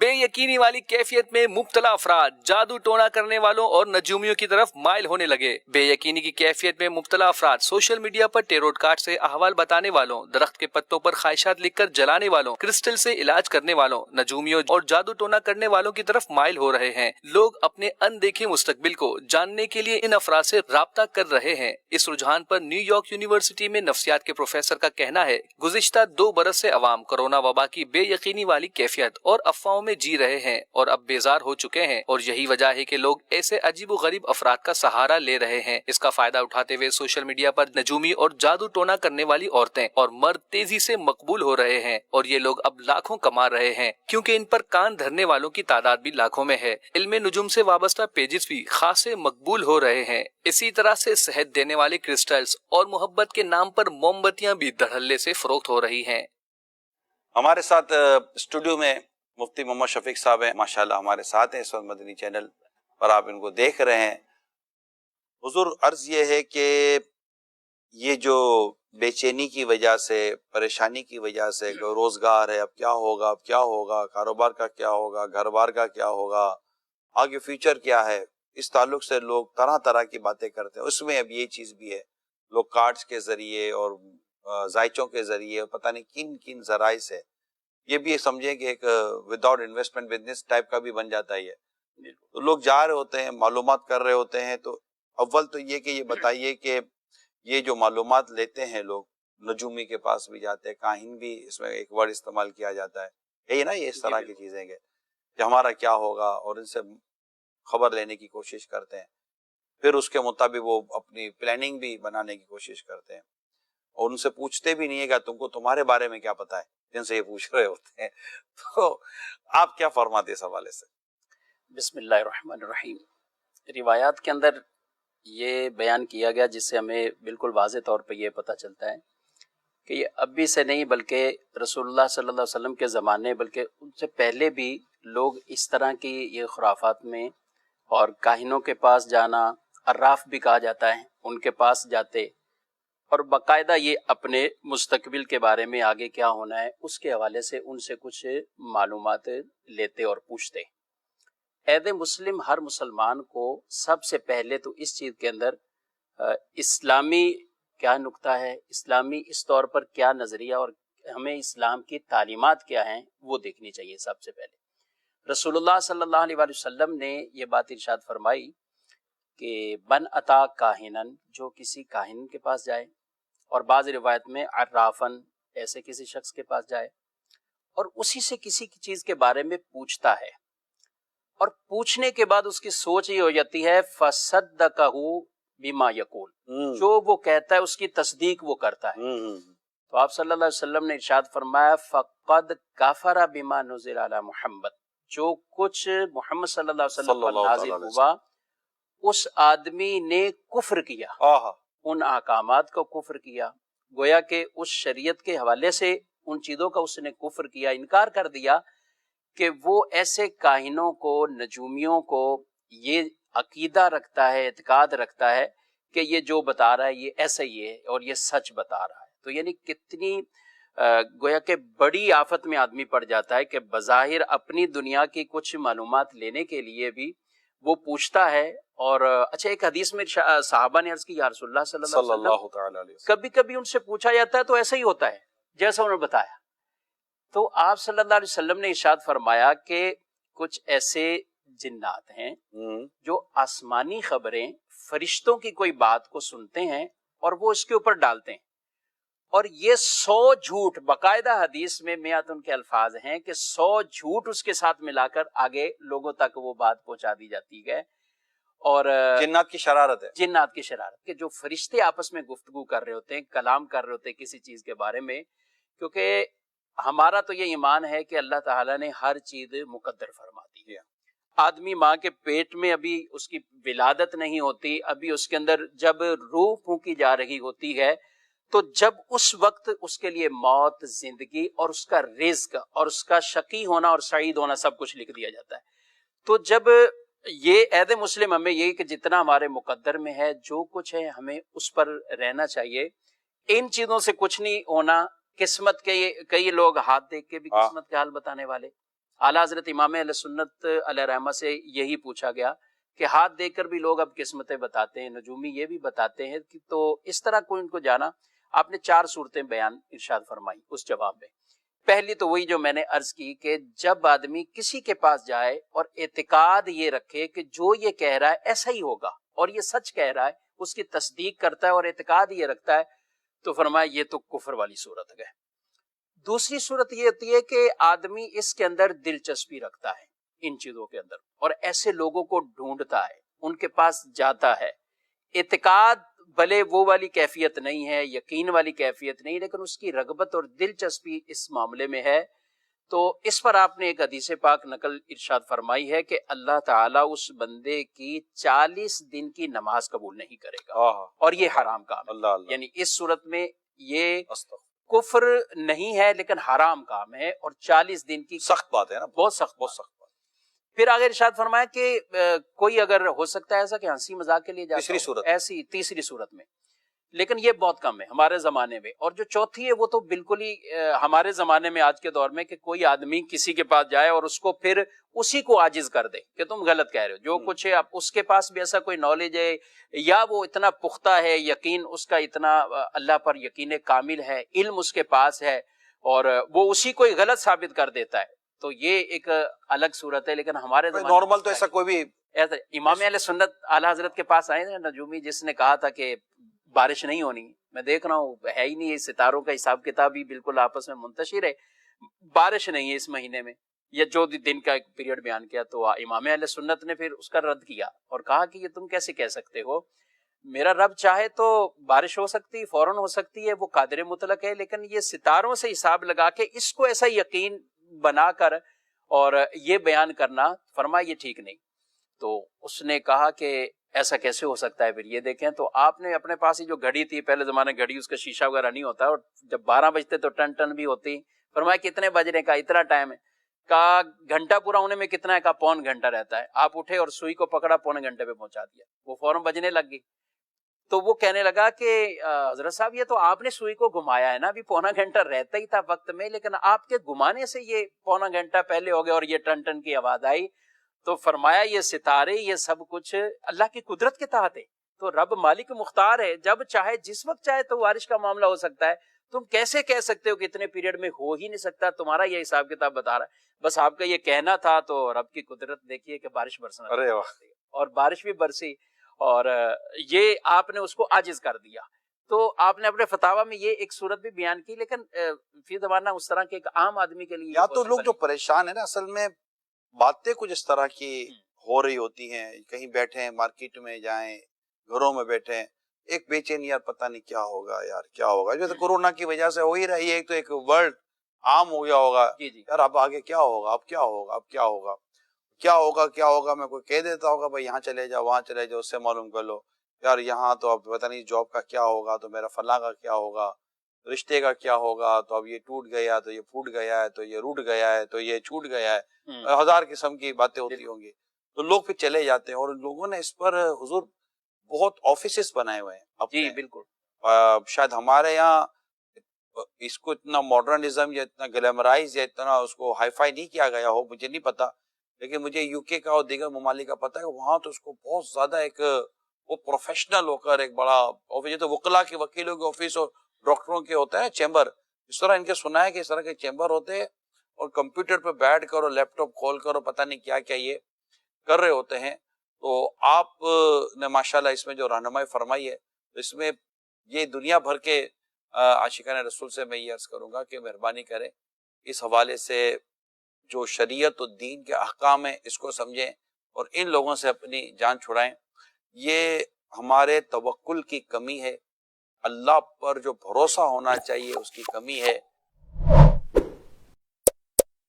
بے یقینی والی کیفیت میں مبتلا افراد جادو ٹونا کرنے والوں اور نجومیوں کی طرف مائل ہونے لگے۔ بے یقینی کی کیفیت میں مبتلا افراد سوشل میڈیا پر ٹیروٹ کارڈ سے احوال بتانے والوں، درخت کے پتوں پر خواہشات لکھ کر جلانے والوں، کرسٹل سے علاج کرنے والوں، نجومیوں اور جادو ٹونا کرنے والوں کی طرف مائل ہو رہے ہیں۔ لوگ اپنے ان دیکھے مستقبل کو جاننے کے لیے ان افراد سے رابطہ کر رہے ہیں۔ اس رجحان پر نیو یارک یونیورسٹی میں نفسیات کے پروفیسر کا کہنا ہے، گزشتہ 2 برس سے عوام کورونا وبا کی بے یقینی والی کیفیت اور افواہوں میں جی رہے ہیں اور اب بیزار ہو چکے ہیں، اور یہی وجہ ہے کہ لوگ ایسے عجیب و غریب افراد کا سہارا لے رہے ہیں۔ اس کا فائدہ اٹھاتے ہوئے سوشل میڈیا پر نجومی اور جادو ٹونا کرنے والی عورتیں اور مرد تیزی سے مقبول ہو رہے ہیں، اور یہ لوگ اب لاکھوں کما رہے ہیں کیونکہ ان پر کان دھرنے والوں کی تعداد بھی لاکھوں میں ہے۔ علم نجوم سے وابستہ پیجز بھی خاصے مقبول ہو رہے ہیں۔ اسی طرح سے صحت دینے والے کرسٹلز اور محبت کے نام پر موم بتیاں بھی دھڑلے سے فروخت ہو رہی ہیں۔ ہمارے ساتھ اسٹوڈیو میں مفتی محمد شفیق صاحب ہیں، ماشاءاللہ ہمارے ساتھ ہیں اس وقت مدنی چینل پر، آپ ان کو دیکھ رہے ہیں۔ حضور، عرض یہ ہے کہ یہ جو بے چینی کی وجہ سے، پریشانی کی وجہ سے، روزگار ہے، اب کیا ہوگا، اب کیا ہوگا، کاروبار کا کیا ہوگا، گھر بار کا کیا ہوگا، آگے فیوچر کیا ہے، اس تعلق سے لوگ طرح طرح کی باتیں کرتے ہیں۔ اس میں اب یہ چیز بھی ہے، لوگ کارڈز کے ذریعے اور ذائچوں کے ذریعے پتہ نہیں کن کن ذرائع سے، یہ بھی سمجھیں کہ ایک وداؤٹ انویسٹمنٹ بزنس ٹائپ کا بھی بن جاتا ہے یہ۔ تو لوگ جا رہے ہوتے ہیں، معلومات کر رہے ہوتے ہیں، تو اول تو یہ کہ یہ بتائیے کہ یہ جو معلومات لیتے ہیں لوگ، نجومی کے پاس بھی جاتے ہیں، کاہن بھی، اس میں ایک ورڈ استعمال کیا جاتا ہے، یہی نا، یہ اس طرح کی چیزیں کہ ہمارا کیا ہوگا، اور ان سے خبر لینے کی کوشش کرتے ہیں، پھر اس کے مطابق وہ اپنی پلاننگ بھی بنانے کی کوشش کرتے ہیں، اور ان سے پوچھتے بھی نہیں ہے کہ تم کو تمہارے بارے میں کیا پتا ہے، جن سے یہ پوچھ رہے ہوتے ہیں۔ تو آپ کیا فرماتے اس حوالے سے؟ بسم اللہ الرحمن الرحیم۔ روایات کے اندر یہ بیان کیا گیا جس سے ہمیں بالکل واضح طور پہ یہ پتہ چلتا ہے کہ یہ ابھی سے نہیں بلکہ رسول اللہ صلی اللہ علیہ وسلم کے زمانے، بلکہ ان سے پہلے بھی لوگ اس طرح کی یہ خرافات میں، اور کاہنوں کے پاس جانا، عراف بھی کہا جاتا ہے، ان کے پاس جاتے اور باقاعدہ یہ اپنے مستقبل کے بارے میں آگے کیا ہونا ہے اس کے حوالے سے ان سے کچھ معلومات لیتے اور پوچھتے۔ عہد مسلم ہر مسلمان کو سب سے پہلے تو اس چیز کے اندر اسلامی کیا نقطہ ہے، اسلامی اس طور پر کیا نظریہ، اور ہمیں اسلام کی تعلیمات کیا ہیں وہ دیکھنی چاہیے۔ سب سے پہلے رسول اللہ صلی اللہ علیہ وآلہ وسلم نے یہ بات ارشاد فرمائی کہ من اتا کاہنن، جو کسی کاہن کے پاس جائے، اور بعض روایت میں عرافن، ایسے کسی شخص کے پاس جائے اور اسی سے کسی کی چیز کے بارے میں پوچھتا ہے، اور پوچھنے کے بعد اس کی سوچ یہ ہو جاتی ہے فصدقہ بما یقول، جو وہ کہتا ہے اس کی تصدیق وہ کرتا ہے، تو آپ صلی اللہ علیہ وسلم نے ارشاد فرمایا فقد کفر بما نزل علی محمد، جو کچھ محمد صلی اللہ علیہ وسلم پر نازل ہوا اس آدمی نے کفر کیا، ان احکامات کو کفر کیا، گویا کہ اس شریعت کے حوالے سے ان چیزوں کا اس نے کفر کیا، انکار کر دیا کہ وہ ایسے کاہنوں کو، نجومیوں کو یہ عقیدہ رکھتا ہے، اعتقاد رکھتا ہے کہ یہ جو بتا رہا ہے یہ ایسا ہی ہے اور یہ سچ بتا رہا ہے۔ تو یعنی کتنی گویا کہ بڑی آفت میں آدمی پڑ جاتا ہے کہ بظاہر اپنی دنیا کی کچھ معلومات لینے کے لیے بھی وہ پوچھتا ہے۔ اور اچھا، ایک حدیث میں صحابہ نے عرض کی یا رسول اللہ صلی اللہ علیہ وسلم، کبھی کبھی ان سے پوچھا جاتا ہے تو ایسا ہی ہوتا ہے جیسا انہوں نے بتایا، تو آپ صلی اللہ علیہ وسلم نے ارشاد فرمایا کہ کچھ ایسے جنات ہیں جو آسمانی خبریں، فرشتوں کی کوئی بات کو سنتے ہیں اور وہ اس کے اوپر ڈالتے ہیں، اور یہ 100 جھوٹ، باقاعدہ حدیث میں میات ان کے الفاظ ہیں کہ 100 جھوٹ اس کے ساتھ ملا کر آگے لوگوں تک وہ بات پہنچا دی جاتی ہے۔ اور جنات کی شرارت ہے، جنات کی شرارت کہ جو فرشتے آپس میں گفتگو کر رہے ہوتے ہیں، کلام کر رہے ہوتے ہیں کسی چیز کے بارے میں، کیونکہ ہمارا تو یہ ایمان ہے کہ اللہ تعالیٰ نے ہر چیز مقدر فرما دی ہے۔ آدمی ماں کے پیٹ میں ابھی اس کی ولادت نہیں ہوتی، ابھی اس کے اندر جب روح پھونکی جا رہی ہوتی ہے، تو جب اس وقت اس کے لیے موت، زندگی اور اس کا رزق اور اس کا شقی ہونا اور سعید ہونا سب کچھ لکھ دیا جاتا ہے۔ تو جب یہ عہد مسلم ہمیں یہی کہ جتنا ہمارے مقدر میں ہے، جو کچھ ہے ہمیں اس پر رہنا چاہیے، ان چیزوں سے کچھ نہیں ہونا۔ قسمت کے کئی لوگ ہاتھ دیکھ کے بھی قسمت کے حال بتانے والے، اعلیٰ حضرت امام اہل سنت علیہ رحمہ سے یہی پوچھا گیا کہ ہاتھ دیکھ کر بھی لوگ اب قسمتیں بتاتے ہیں، نجومی یہ بھی بتاتے ہیں کہ تو اس طرح کوئی ان کو جانا؟ آپ نے 4 صورتیں بیان ارشاد فرمائی اس جواب میں۔ پہلی تو وہی جو میں نے عرض کی کہ جب آدمی کسی کے پاس جائے اور اعتقاد یہ رکھے کہ جو یہ کہہ رہا ہے ایسا ہی ہوگا اور یہ سچ کہہ رہا ہے، اس کی تصدیق کرتا ہے اور اعتقاد یہ رکھتا ہے، تو فرمایا یہ تو کفر والی صورت ہے۔ دوسری صورت یہ ہوتی ہے کہ آدمی اس کے اندر دلچسپی رکھتا ہے، ان چیزوں کے اندر، اور ایسے لوگوں کو ڈھونڈتا ہے، ان کے پاس جاتا ہے۔ اعتقاد بھلے وہ والی کیفیت نہیں ہے، یقین والی کیفیت نہیں، لیکن اس کی رغبت اور دلچسپی اس معاملے میں ہے، تو اس پر آپ نے ایک حدیث پاک نقل ارشاد فرمائی ہے کہ اللہ تعالیٰ اس بندے کی 40 دن کی نماز قبول نہیں کرے گا، اور یہ حرام کام ہے۔ اللہ اللہ، یعنی اس صورت میں یہ استغفر، کفر نہیں ہے لیکن حرام کام ہے، اور 40 دن کی سخت بات ہے نا، بہت سخت بہت سخت بات۔ پھر آگے ارشاد فرمایا کہ کوئی اگر ہو سکتا ہے ایسا کہ ہنسی مذاق کے لیے جاتا تیسری ہو، صورت، ایسی تیسری صورت میں، لیکن یہ بہت کم ہے ہمارے زمانے میں۔ اور جو چوتھی ہے وہ تو بالکل ہی ہمارے زمانے میں آج کے دور میں کہ کوئی آدمی کسی کے پاس جائے اور اس کو پھر اسی کو عاجز کر دے کہ تم غلط کہہ رہے ہو، جو کچھ ہے اب اس کے پاس بھی ایسا کوئی نالج ہے یا وہ اتنا پختہ ہے، یقین اس کا اتنا اللہ پر یقین کامل ہے، علم اس کے پاس ہے، اور وہ اسی کو ہی غلط ثابت کر دیتا ہے، تو یہ ایک الگ صورت ہے۔ لیکن ہمارے زمانے نارمل تو ایسا کوئی بھی، ایسا امام اہل سنت اعلیٰ حضرت کے پاس آئے تھے نجومی، جس نے کہا تھا کہ بارش نہیں ہونی، میں دیکھ رہا ہوں ہے ہی نہیں، یہ ستاروں کا حساب کتاب ہی بالکل آپس میں منتشر ہے، بارش نہیں ہے اس مہینے میں، یا جو دن کا ایک پیریڈ بیان کیا، تو امام اہل سنت نے پھر اس کا رد کیا اور کہا کہ یہ تم کیسے کہہ سکتے ہو، میرا رب چاہے تو بارش ہو سکتی، فوراً ہو سکتی ہے، وہ قادر مطلق ہے، لیکن یہ ستاروں سے حساب لگا کے اس کو ایسا یقین بنا کر اور یہ بیان کرنا، فرمایا یہ ٹھیک نہیں۔ تو اس نے کہا کہ ایسا کیسے ہو سکتا ہے؟ پھر یہ دیکھیں تو آپ نے اپنے پاس ہی جو گھڑی تھی، پہلے زمانے گھڑی اس کا شیشہ وغیرہ نہیں ہوتا، اور جب 12 بجتے تو ٹن ٹن بھی ہوتی، فرمایا کتنے بجنے کا؟ اتنا ٹائم ہے، کہا گھنٹہ پورا ہونے میں کتنا ہے؟ کہا پون گھنٹہ رہتا ہے۔ آپ اٹھے اور سوئی کو پکڑا، پونے گھنٹے پہ پہنچا دیا، وہ فوراً بجنے لگ گئی۔ تو وہ کہنے لگا کہ حضرت صاحب یہ تو آپ نے سوئی کو گھمایا ہے نا، ابھی پونا گھنٹہ رہتا ہی تھا وقت میں، لیکن آپ کے گھمانے سے یہ پونا گھنٹہ پہلے ہو گیا اور یہ ٹن ٹن کی آواز آئی۔ تو فرمایا یہ ستارے، یہ سب کچھ اللہ کی قدرت کے تحت ہے، تو رب مالک مختار ہے، جب چاہے جس وقت چاہے تو بارش کا معاملہ ہو سکتا ہے۔ تم کیسے کہہ سکتے ہو کہ اتنے پیریڈ میں ہو ہی نہیں سکتا؟ تمہارا یہ حساب کتاب بتا رہا ہے، بس آپ کا یہ کہنا تھا، تو رب کی قدرت دیکھیے کہ بارش برسنا، ارے واہ، اور بارش بھی برسی، اور یہ آپ نے اس کو عاجز کر دیا۔ تو آپ نے اپنے فتاوی میں یہ ایک صورت بھی بیان کی، لیکن فی زمانہ اس طرح کے ایک عام آدمی کے لیے یا تو لوگ جو پریشان ہیں نا، اصل میں باتیں کچھ اس طرح کی ہو رہی ہوتی ہیں، کہیں بیٹھے ہیں، مارکیٹ میں جائیں، گھروں میں بیٹھے ہیں، ایک بے چینی، یار پتہ نہیں کیا ہوگا، یار کیا ہوگا، جیسے کورونا کی وجہ سے ہو ہی رہی ہے، ایک تو ایک ورڈ عام ہو گیا ہوگا، جی جی یار اب آگے کیا ہوگا، اب کیا ہوگا، اب کیا ہوگا، کیا ہوگا، کیا ہوگا، میں کوئی کہہ دیتا ہوگا بھائی یہاں چلے جاؤ، وہاں چلے جاؤ، اس سے معلوم کر لو، یار یہاں تو اب پتہ نہیں جاب کا کیا ہوگا، تو میرا فلاں کا کیا ہوگا، رشتے کا کیا ہوگا، تو اب یہ ٹوٹ گیا، تو یہ پھوٹ گیا ہے، تو یہ روٹ گیا ہے، تو یہ چھوٹ گیا ہے، ہزار قسم کی باتیں ہوتی ہوں گی، تو لوگ پھر چلے جاتے ہیں، اور لوگوں نے اس پر حضور بہت آفیسز بنائے ہوئے ہیں اپنے، جی بالکل، شاید ہمارے یہاں اس کو اتنا ماڈرنزم یا اتنا گلیمرائز یا اتنا اس کو ہائی فائی نہیں کیا گیا ہو، مجھے نہیں پتا، لیکن مجھے یو کے کا اور دیگر ممالک کا پتا ہے، وہاں تو اس کو بہت زیادہ ایک وہ پروفیشنل ہو کر ایک بڑا آفس، یہ تو وکلا کے وکیلوں کے آفس اور ڈاکٹروں کے ہوتا ہے چیمبر، اس طرح ان کے سنا ہے کہ اس طرح کے چیمبر ہوتے ہیں، اور کمپیوٹر پہ بیٹھ کر اور لیپ ٹاپ کھول کر اور پتہ نہیں کیا کیا یہ کر رہے ہوتے ہیں۔ تو آپ نے ماشاءاللہ اس میں جو رہنمائی فرمائی ہے، اس میں یہ دنیا بھر کے عاشقان رسول سے میں یہ عرض کروں گا کہ مہربانی کریں، اس حوالے سے جو شریعت و دین کے احکام ہیں اس کو سمجھیں اور ان لوگوں سے اپنی جان چھڑائیں۔ یہ ہمارے توکل کی کمی ہے، اللہ پر جو بھروسہ ہونا چاہیے اس کی کمی ہے،